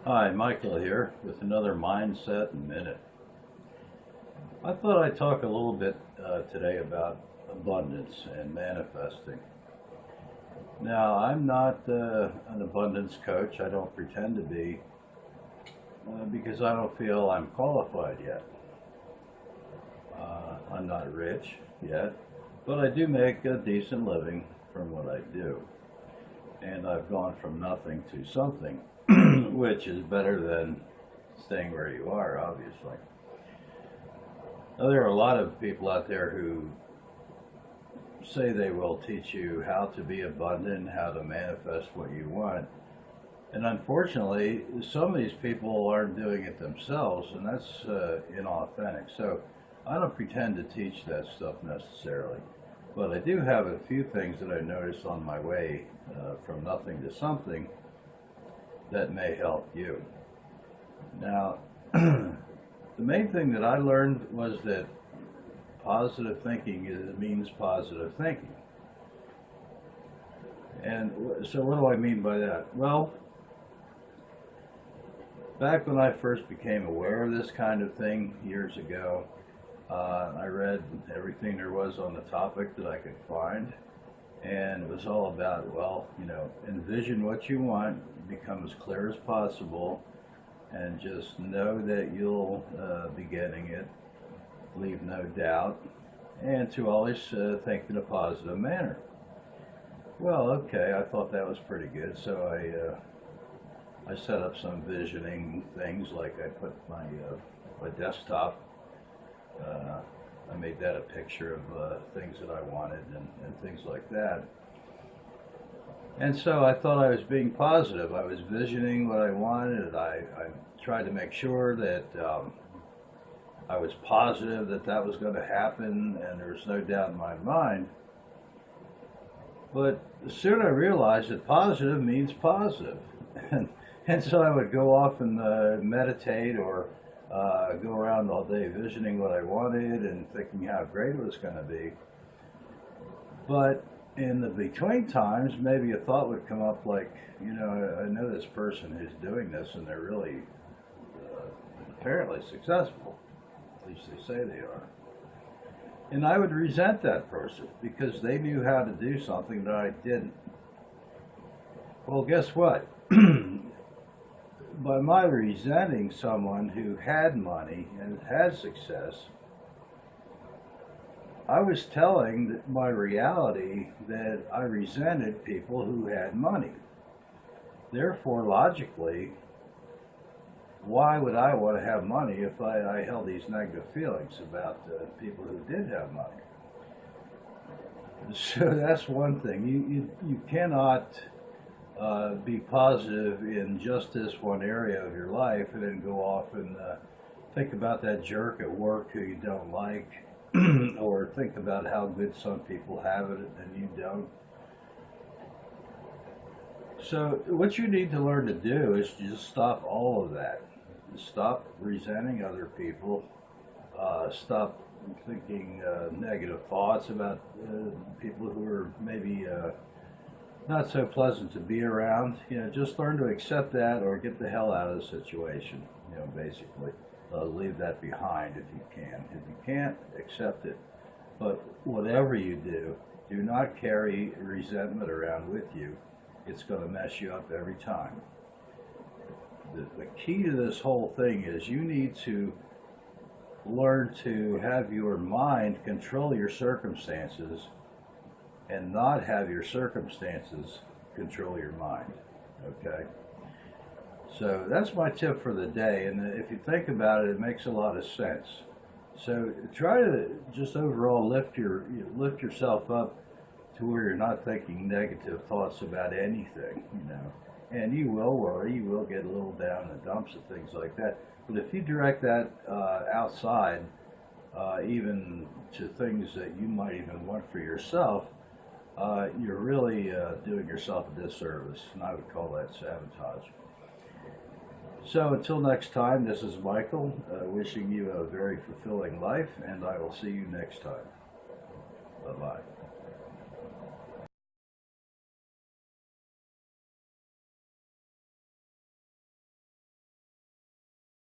Hi, Michael here with another Mindset Minute. I thought I'd talk a little bit today about abundance and manifesting. Now, I'm not an abundance coach. I don't pretend to be because I don't feel I'm qualified yet. I'm not rich yet, but I do make a decent living from what I do. And I've gone from nothing to something, which is better than staying where you are, obviously. Now, there are a lot of people out there who say they will teach you how to be abundant, how to manifest what you want. And unfortunately, some of these people aren't doing it themselves, and that's inauthentic. So I don't pretend to teach that stuff necessarily. But I do have a few things that I noticed on my way from nothing to something that may help you. Now, the main thing that I learned was that positive thinking means positive thinking. And so what do I mean by that? Well, back when I first became aware of this kind of thing years ago, I read everything there was on the topic that I could find, and it was all about, well, envision what you want, become as clear as possible, and just know that you'll be getting it, leave no doubt, and to always think in a positive manner. Well, okay, I thought that was pretty good, so I set up some visioning things, like I put my desktop, I made that a picture of things that I wanted and things like that. And so I thought I was being positive. I was visioning what I wanted. I tried to make sure that I was positive that that was going to happen, and there was no doubt in my mind. But soon I realized that positive means positive. And so I would go off and meditate, or go around all day visioning what I wanted and thinking how great it was going to be. But in the between times, maybe a thought would come up like, I know this person who's doing this, and they're really apparently successful. At least they say they are. And I would resent that person because they knew how to do something that I didn't. Well, guess what? By my resenting someone who had money and had success, I was telling my reality that I resented people who had money. Therefore, logically, why would I want to have money if I held these negative feelings about people who did have money? So that's one thing. You cannot be positive in just this one area of your life and then go off and think about that jerk at work who you don't like, or think about how good some people have it and you don't. So what you need to learn to do is just stop all of that. Stop resenting other people. Stop thinking negative thoughts about people who are maybe not so pleasant to be around. Just learn to accept that, or get the hell out of the situation. Basically, leave that behind if you can. If you can't, accept it. But whatever you do, do not carry resentment around with you. It's going to mess you up every time. The key to this whole thing is you need to learn to have your mind control your circumstances, and not have your circumstances control your mind. Okay? So that's my tip for the day, and if you think about it, it makes a lot of sense. So try to just overall lift yourself up to where you're not thinking negative thoughts about anything, And you will worry, you will get a little down in the dumps and things like that. But if you direct that outside, even to things that you might even want for yourself, you're really doing yourself a disservice, and I would call that sabotage. So until next time, this is Michael, wishing you a very fulfilling life, and I will see you next time. Bye-bye.